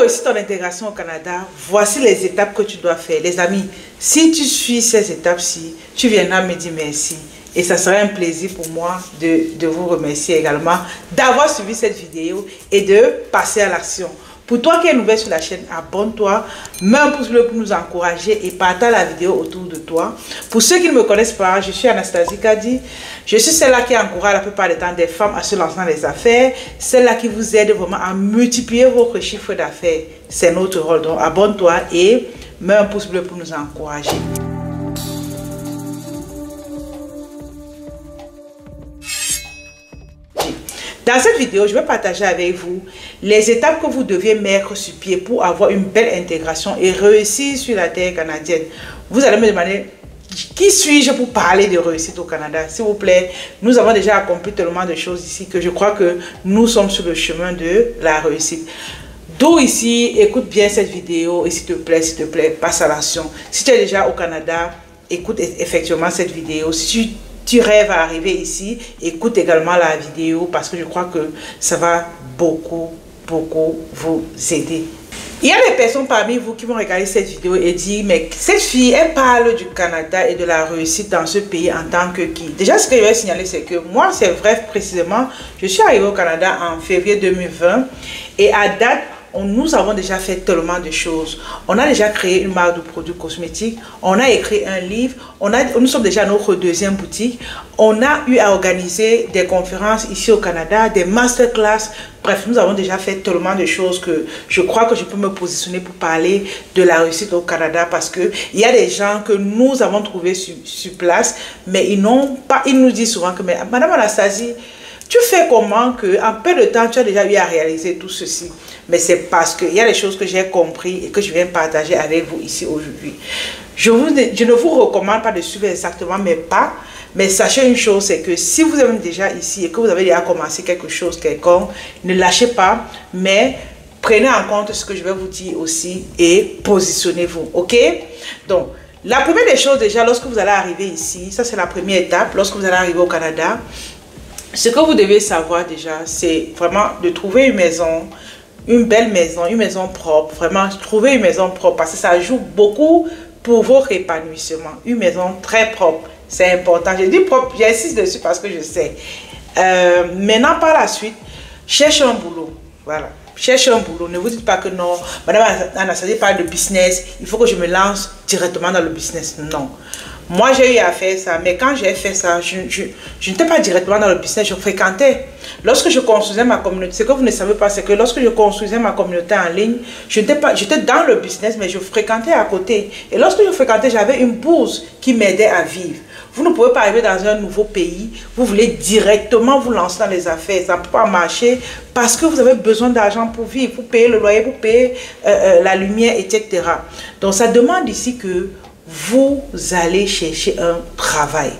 réussir ton intégration au Canada, voici les étapes que tu dois faire. Les amis, si tu suis ces étapes-ci, tu viendras me dire merci. Et ça sera un plaisir pour moi de vous remercier également d'avoir suivi cette vidéo et de passer à l'action. Pour toi qui es nouvelle sur la chaîne, abonne-toi, mets un pouce bleu pour nous encourager et partage la vidéo autour de toi. Pour ceux qui ne me connaissent pas, je suis Anastasie Kadi. Je suis celle-là qui encourage la plupart du temps des femmes à se lancer dans les affaires. Celle-là qui vous aide vraiment à multiplier votre chiffre d'affaires. C'est notre rôle. Donc abonne-toi et mets un pouce bleu pour nous encourager. Dans cette vidéo, je vais partager avec vous les étapes que vous deviez mettre sur pied pour avoir une belle intégration et réussir sur la terre canadienne. Vous allez me demander, qui suis-je pour parler de réussite au Canada? S'il vous plaît, nous avons déjà accompli tellement de choses ici que je crois que nous sommes sur le chemin de la réussite. D'où ici, écoute bien cette vidéo et s'il te plaît, passe à l'action. Si tu es déjà au Canada, écoute effectivement cette vidéo. Si tu rêves à arriver ici, écoute également la vidéo parce que je crois que ça va beaucoup vous aider. Il y a des personnes parmi vous qui vont regarder cette vidéo et dire, mais cette fille, elle parle du Canada et de la réussite dans ce pays en tant que qui? Déjà, ce que je vais signaler, c'est que moi, c'est vrai précisément, je suis arrivée au Canada en février 2020 et à date, nous avons déjà fait tellement de choses. On a déjà créé une marque de produits cosmétiques. On a écrit un livre. Nous sommes déjà à notre deuxième boutique. On a eu à organiser des conférences ici au Canada, des masterclass. Bref, nous avons déjà fait tellement de choses que je crois que je peux me positionner pour parler de la réussite au Canada parce que il y a des gens que nous avons trouvés sur place, mais ils nous disent souvent que, mais Madame Anastasie, tu fais comment que en peu de temps tu as déjà eu à réaliser tout ceci? Mais c'est parce qu'il y a des choses que j'ai compris et que je viens partager avec vous ici aujourd'hui. Je ne vous recommande pas de suivre exactement mes pas, mais sachez une chose, c'est que si vous êtes déjà ici et que vous avez déjà commencé quelque chose quelconque, ne lâchez pas, mais prenez en compte ce que je vais vous dire aussi et positionnez-vous, ok? Donc, la première des choses déjà, lorsque vous allez arriver ici, ça c'est la première étape, lorsque vous allez arriver au Canada, ce que vous devez savoir déjà, c'est vraiment de trouver une maison, une belle maison, une maison propre. Vraiment, trouver une maison propre parce que ça joue beaucoup pour votre épanouissement. Une maison très propre, c'est important. Je dis propre, j'insiste dessus parce que je sais. Maintenant, par la suite, cherchez un boulot. Voilà. Cherchez un boulot. Ne vous dites pas que non, Madame Anastasie parle de business, il faut que je me lance directement dans le business. Non. Moi, j'ai eu à faire ça, mais quand j'ai fait ça, je n'étais pas directement dans le business, je fréquentais. Lorsque je construisais ma communauté, ce que vous ne savez pas, c'est que lorsque je construisais ma communauté en ligne, j'étais dans le business, mais je fréquentais à côté. Et lorsque je fréquentais, j'avais une bourse qui m'aidait à vivre. Vous ne pouvez pas arriver dans un nouveau pays, vous voulez directement vous lancer dans les affaires, ça ne peut pas marcher parce que vous avez besoin d'argent pour vivre, pour payer le loyer, pour payer la lumière, etc. Donc ça demande ici que vous allez chercher un travail.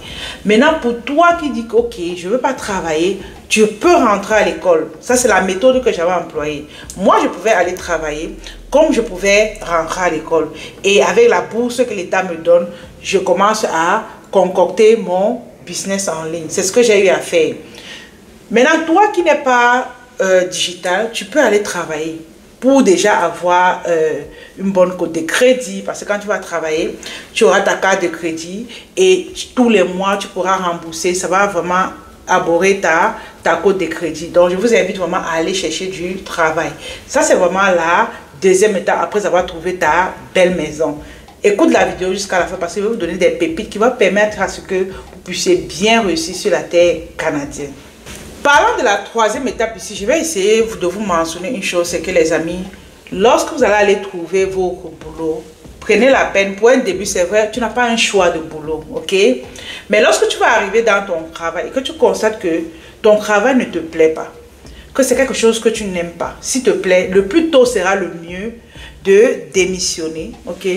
Maintenant, pour toi qui dis que, ok, je ne veux pas travailler, tu peux rentrer à l'école. Ça, c'est la méthode que j'avais employée. Moi, je pouvais aller travailler comme je pouvais rentrer à l'école. Et avec la bourse que l'État me donne, je commence à concocter mon business en ligne. C'est ce que j'ai eu à faire. Maintenant, toi qui n'es pas digital, tu peux aller travailler pour déjà avoir une bonne cote de crédit. Parce que quand tu vas travailler, tu auras ta carte de crédit et tous les mois, tu pourras rembourser. Ça va vraiment aborder ta cote de crédit. Donc, je vous invite vraiment à aller chercher du travail. Ça, c'est vraiment la deuxième étape après avoir trouvé ta belle maison. Écoute la vidéo jusqu'à la fin parce que je vais vous donner des pépites qui vont permettre à ce que vous puissiez bien réussir sur la terre canadienne. Parlant de la troisième étape ici, je vais essayer de vous mentionner une chose, c'est que les amis, lorsque vous allez aller trouver votre boulot, prenez la peine, pour un début c'est vrai, tu n'as pas un choix de boulot, ok? Mais lorsque tu vas arriver dans ton travail et que tu constates que ton travail ne te plaît pas, que c'est quelque chose que tu n'aimes pas, s'il te plaît, le plus tôt sera le mieux de démissionner, ok?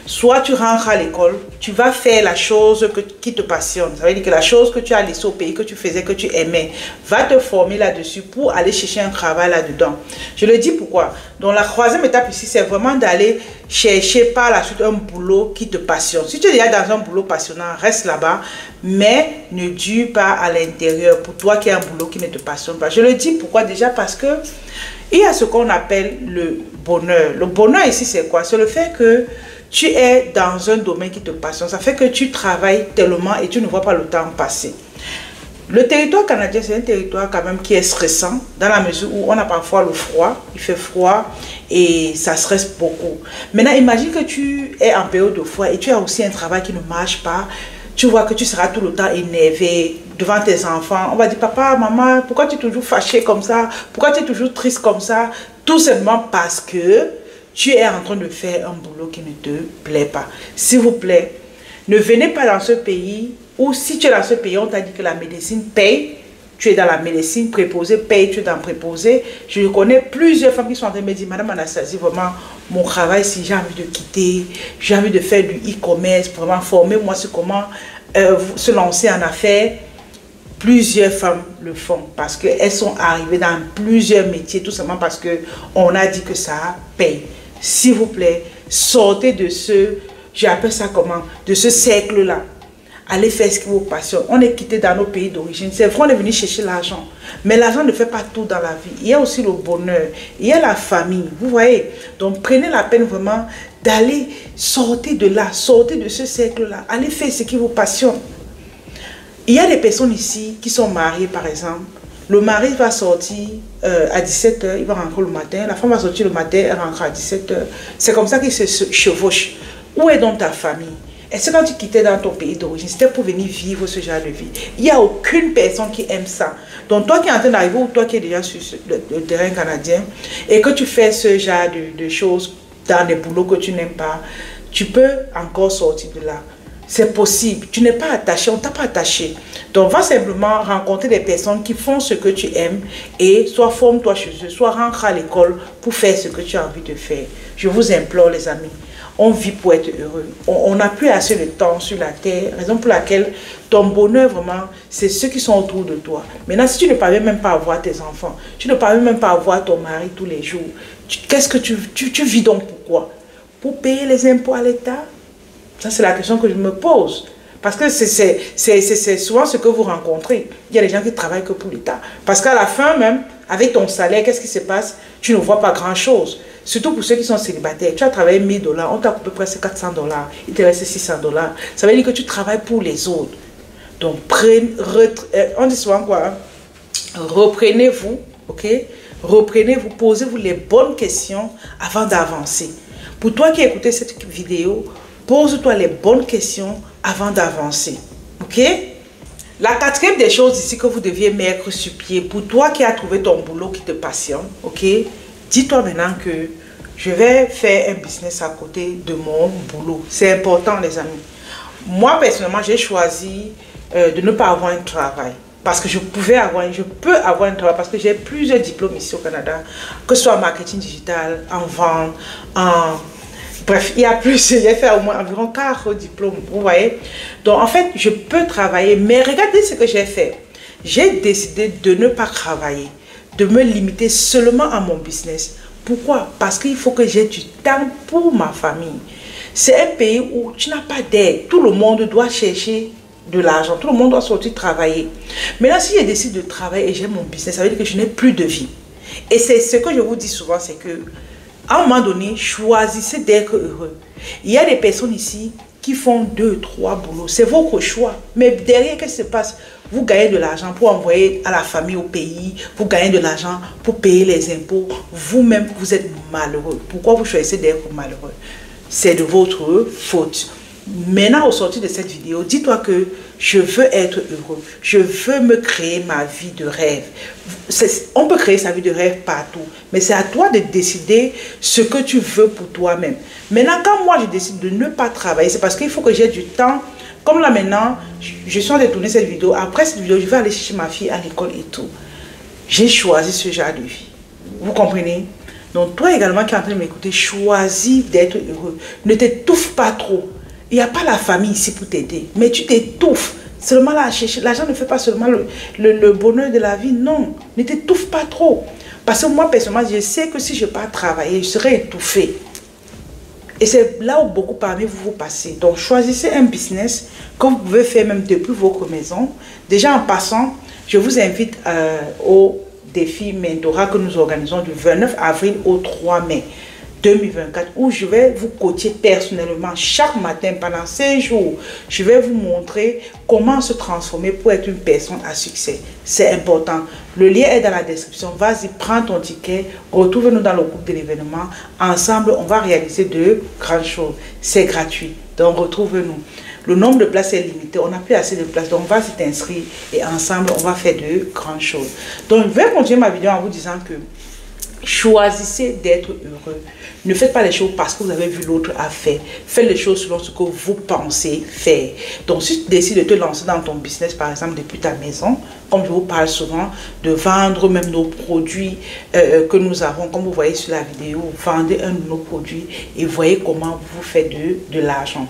Soit tu rentres à l'école, tu vas faire la chose qui te passionne. Ça veut dire que la chose que tu as laissée au pays, que tu faisais, que tu aimais, va te former là-dessus pour aller chercher un travail là-dedans. Je le dis pourquoi. Donc la troisième étape ici, c'est vraiment d'aller chercher par la suite un boulot qui te passionne. Si tu es déjà dans un boulot passionnant, reste là-bas, mais ne dure pas à l'intérieur pour toi qui as un boulot qui ne te passionne pas. Je le dis pourquoi déjà parce que Il y a ce qu'on appelle le bonheur. Le bonheur ici, c'est quoi? C'est le fait que tu es dans un domaine qui te passionne. Ça fait que tu travailles tellement et tu ne vois pas le temps passer. Le territoire canadien, c'est un territoire quand même qui est stressant, dans la mesure où on a parfois le froid, il fait froid et ça stresse beaucoup. Maintenant, imagine que tu es en période de froid et tu as aussi un travail qui ne marche pas. Tu vois que tu seras tout le temps énervé devant tes enfants. On va dire, papa, maman, pourquoi tu es toujours fâché comme ça? Pourquoi tu es toujours triste comme ça? Tout simplement parce que tu es en train de faire un boulot qui ne te plaît pas. S'il vous plaît, ne venez pas dans ce pays. Ou si tu es dans ce pays, on t'a dit que la médecine paye, tu es dans la médecine, préposé paye, tu es dans préposé. Je connais plusieurs femmes qui sont en train de me dire, Madame Anastasie, vraiment, mon travail, si j'ai envie de quitter, j'ai envie de faire du e-commerce, vraiment, formez-moi sur comment se lancer en affaires. Plusieurs femmes le font parce qu'elles sont arrivées dans plusieurs métiers, tout simplement parce qu'on a dit que ça paye. S'il vous plaît, sortez de ce, j'appelle ça comment, de ce cercle-là. Allez faire ce qui vous passionne. On est quitté dans nos pays d'origine. C'est vrai, on est venu chercher l'argent. Mais l'argent ne fait pas tout dans la vie. Il y a aussi le bonheur. Il y a la famille. Vous voyez? Donc, prenez la peine vraiment d'aller sortir de là. Sortir de ce cercle-là. Allez faire ce qui vous passionne. Il y a des personnes ici qui sont mariées, par exemple. Le mari va sortir à 17 h. Il va rentrer le matin. La femme va sortir le matin. Elle rentre à 17 h. C'est comme ça qu'ils se chevauchent. Où est donc ta famille? Est-ce que quand tu quittais dans ton pays d'origine, c'était pour venir vivre ce genre de vie? Il n'y a aucune personne qui aime ça. Donc toi qui es en train d'arriver ou toi qui es déjà sur le terrain canadien et que tu fais ce genre de choses dans des boulots que tu n'aimes pas, tu peux encore sortir de là. C'est possible. Tu n'es pas attaché, on ne t'a pas attaché. Donc va simplement rencontrer des personnes qui font ce que tu aimes et soit forme-toi chez eux, soit rentre à l'école pour faire ce que tu as envie de faire. Je vous implore les amis. On vit pour être heureux. On n'a plus assez de temps sur la terre, raison pour laquelle ton bonheur, vraiment, c'est ceux qui sont autour de toi. Maintenant, si tu ne parviens même pas à voir tes enfants, tu ne parviens même pas à voir ton mari tous les jours, qu'est-ce que tu vis donc pourquoi? Pour payer les impôts à l'État? Ça, c'est la question que je me pose. Parce que c'est souvent ce que vous rencontrez. Il y a des gens qui travaillent que pour l'État. Parce qu'à la fin même, avec ton salaire, qu'est-ce qui se passe? Tu ne vois pas grand-chose. Surtout pour ceux qui sont célibataires. Tu as travaillé 1000 $, on t'a coupé presque 400 $, il te reste 600 $. Ça veut dire que tu travailles pour les autres. Donc, on dit souvent quoi? Reprenez-vous, ok? Reprenez-vous, posez-vous les bonnes questions avant d'avancer. Pour toi qui écoutes cette vidéo, pose-toi les bonnes questions avant d'avancer, ok? La quatrième des choses ici que vous deviez mettre sur pied, pour toi qui as trouvé ton boulot qui te passionne, ok? Dis-toi maintenant que je vais faire un business à côté de mon boulot. C'est important, les amis. Moi, personnellement, j'ai choisi de ne pas avoir un travail. Parce que je peux avoir un travail parce que j'ai plusieurs diplômes ici au Canada, que ce soit en marketing digital, en vente, bref, il y a plus, j'ai fait au moins environ 4 diplômes, vous voyez. Donc, en fait, je peux travailler, mais regardez ce que j'ai fait. J'ai décidé de ne pas travailler, de me limiter seulement à mon business. Pourquoi? Parce qu'il faut que j'ai du temps pour ma famille. C'est un pays où tu n'as pas d'aide. Tout le monde doit chercher de l'argent. Tout le monde doit sortir travailler. Maintenant, si je décide de travailler et j'ai mon business, ça veut dire que je n'ai plus de vie. Et c'est ce que je vous dis souvent, c'est que à un moment donné, choisissez d'être heureux. Il y a des personnes ici qui font 2, 3 boulots. C'est votre choix. Mais derrière, qu'est-ce qui se passe? Vous gagnez de l'argent pour envoyer à la famille au pays. Vous gagnez de l'argent pour payer les impôts. Vous-même, vous êtes malheureux. Pourquoi vous choisissez d'être malheureux? C'est de votre faute. Maintenant, au sortir de cette vidéo, dis-toi que je veux être heureux. Je veux me créer ma vie de rêve. On peut créer sa vie de rêve partout. Mais c'est à toi de décider ce que tu veux pour toi-même. Maintenant, quand moi, je décide de ne pas travailler, c'est parce qu'il faut que j'ai du temps. Comme là maintenant, je suis en train de tourner cette vidéo. Après cette vidéo, je vais aller chercher ma fille à l'école et tout. J'ai choisi ce genre de vie. Vous comprenez? Donc, toi également qui es en train de m'écouter, choisis d'être heureux. Ne t'étouffe pas trop. Il n'y a pas la famille ici pour t'aider. Mais tu t'étouffes. Seulement là à chercher. L'argent ne fait pas seulement le bonheur de la vie. Non. Ne t'étouffe pas trop. Parce que moi, personnellement, je sais que si je pars travailler, je serai étouffée. Et c'est là où beaucoup parmi vous vous passez. Donc, choisissez un business que vous pouvez faire même depuis votre maison. Déjà, en passant, je vous invite au défi mentorat que nous organisons du 29 avril au 3 mai 2024, où je vais vous coacher personnellement chaque matin pendant 5 jours. Je vais vous montrer comment se transformer pour être une personne à succès. C'est important. Le lien est dans la description. Vas-y, prends ton ticket. Retrouve-nous dans le groupe de l'événement. Ensemble, on va réaliser de grandes choses. C'est gratuit. Donc, retrouve-nous. Le nombre de places est limité. On n'a plus assez de places. Donc, on va s'y inscrire et ensemble, on va faire de grandes choses. Donc, je vais continuer ma vidéo en vous disant que choisissez d'être heureux. Ne faites pas les choses parce que vous avez vu l'autre a fait. Faites les choses selon ce que vous pensez faire. Donc, si tu décides de te lancer dans ton business, par exemple, depuis ta maison, comme je vous parle souvent, de vendre même nos produits que nous avons, comme vous voyez sur la vidéo, vendez un de nos produits et voyez comment vous faites de l'argent.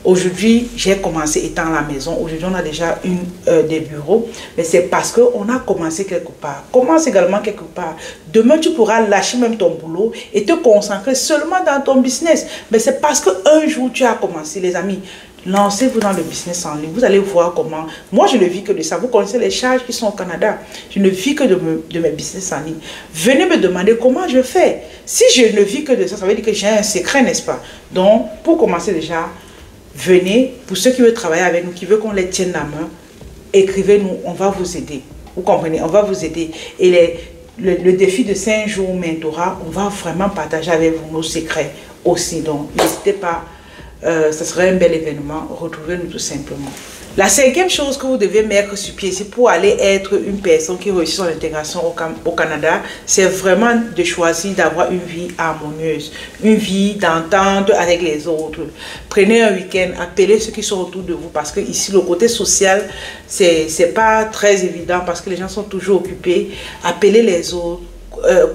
Aujourd'hui, j'ai commencé étant à la maison. Aujourd'hui, on a déjà des bureaux. Mais c'est parce qu'on a commencé quelque part. Commence également quelque part. Demain, tu pourras lâcher même ton boulot et te concentrer seulement dans ton business. Mais c'est parce qu'un jour, tu as commencé, les amis. Lancez-vous dans le business en ligne. Vous allez voir comment. Moi, je ne vis que de ça. Vous connaissez les charges qui sont au Canada. Je ne vis que de mes business en ligne. Venez me demander comment je fais. Si je ne vis que de ça, ça veut dire que j'ai un secret, n'est-ce pas? Donc, pour commencer déjà, venez, pour ceux qui veulent travailler avec nous, qui veulent qu'on les tienne la main, écrivez-nous, on va vous aider. Vous comprenez, on va vous aider. Et le défi de 5 jours mentorat, on va vraiment partager avec vous nos secrets aussi. Donc, n'hésitez pas, ce serait un bel événement. Retrouvez-nous tout simplement. La 5e chose que vous devez mettre sur pied, c'est pour aller être une personne qui réussit son intégration au Canada, c'est vraiment de choisir d'avoir une vie harmonieuse, une vie d'entente avec les autres. Prenez un week-end, appelez ceux qui sont autour de vous, parce que ici, le côté social, c'est pas très évident, parce que les gens sont toujours occupés. Appelez les autres,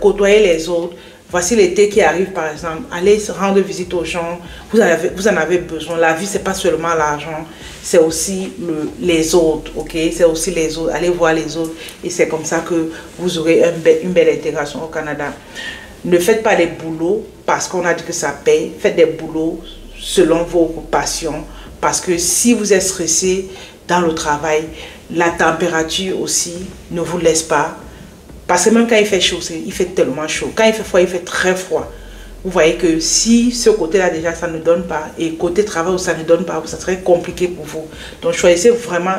côtoyez les autres. Voici l'été qui arrive, par exemple. Allez rendre visite aux gens. Vous en avez besoin. La vie, ce n'est pas seulement l'argent. C'est aussi les autres. Ok? C'est aussi les autres. Allez voir les autres. Et c'est comme ça que vous aurez une belle intégration au Canada. Ne faites pas les boulots parce qu'on a dit que ça paye. Faites des boulots selon vos passions. Parce que si vous êtes stressé dans le travail, la température aussi ne vous laisse pas. Parce que même quand il fait chaud, il fait tellement chaud. Quand il fait froid, il fait très froid. Vous voyez que si ce côté-là déjà, ça ne donne pas, et côté travail où ça ne donne pas, ça serait compliqué pour vous. Donc choisissez vraiment,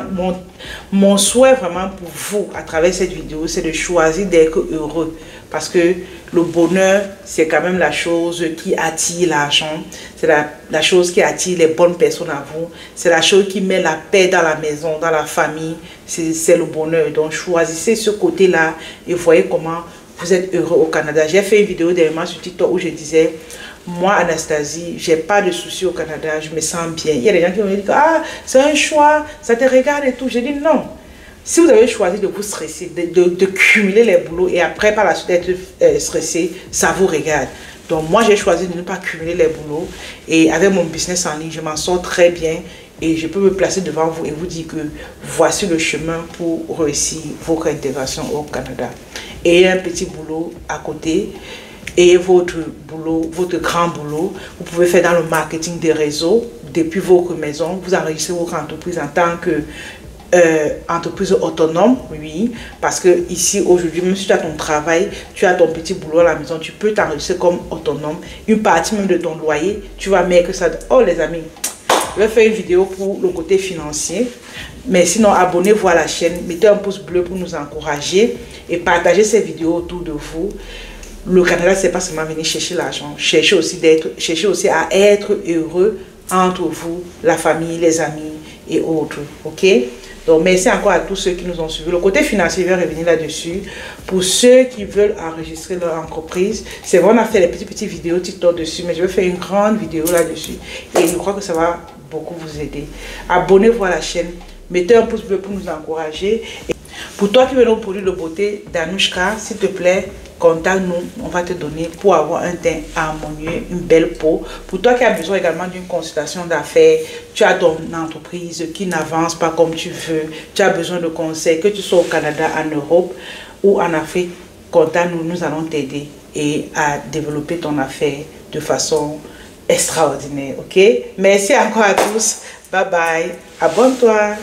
mon souhait vraiment pour vous, à travers cette vidéo, c'est de choisir d'être heureux. Parce que le bonheur, c'est quand même la chose qui attire l'argent. C'est la chose qui attire les bonnes personnes à vous. C'est la chose qui met la paix dans la maison, dans la famille. C'est le bonheur. Donc choisissez ce côté-là et voyez comment vous êtes heureux au Canada. J'ai fait une vidéo dernièrement sur TikTok où je disais, moi Anastasie, j'ai pas de soucis au Canada, je me sens bien. Il y a des gens qui me disent, ah, c'est un choix, ça te regarde et tout. J'ai dit non. Si vous avez choisi de vous stresser, de cumuler les boulots et après par la suite d'être stressé, ça vous regarde. Donc moi j'ai choisi de ne pas cumuler les boulots et avec mon business en ligne, je m'en sors très bien et je peux me placer devant vous et vous dire que voici le chemin pour réussir votre intégration au Canada. Et un petit boulot à côté et votre boulot, votre grand boulot, vous pouvez faire dans le marketing des réseaux depuis votre maison. Vous enregistrez votre entreprise en tant que entreprise autonome, oui, parce que ici aujourd'hui, même si tu as ton travail, tu as ton petit boulot à la maison, tu peux t'enregistrer comme autonome. Une partie même de ton loyer, tu vas mettre ça. Oh les amis, je vais faire une vidéo pour le côté financier, mais sinon abonnez-vous à la chaîne, mettez un pouce bleu pour nous encourager et partagez ces vidéos autour de vous. Le Canada, c'est pas seulement venir chercher l'argent, cherchez aussi à être heureux entre vous, la famille, les amis et autres, ok? Donc, merci encore à tous ceux qui nous ont suivis. Le côté financier, je vais revenir là-dessus. Pour ceux qui veulent enregistrer leur entreprise, c'est vrai, on a fait les petites vidéos TikTok dessus, mais je vais faire une grande vidéo là-dessus. Et je crois que ça va beaucoup vous aider. Abonnez-vous à la chaîne, mettez un pouce bleu pour nous encourager. Et pour toi qui veux nos produits de beauté d'Anouchka, s'il te plaît, contacte-nous, on va te donner pour avoir un teint harmonieux, une belle peau. Pour toi qui as besoin également d'une consultation d'affaires, tu as ton entreprise qui n'avance pas comme tu veux, tu as besoin de conseils, que tu sois au Canada, en Europe ou en Afrique, contacte-nous, nous allons t'aider et à développer ton affaire de façon extraordinaire, ok? Merci encore à tous, bye bye, abonne-toi.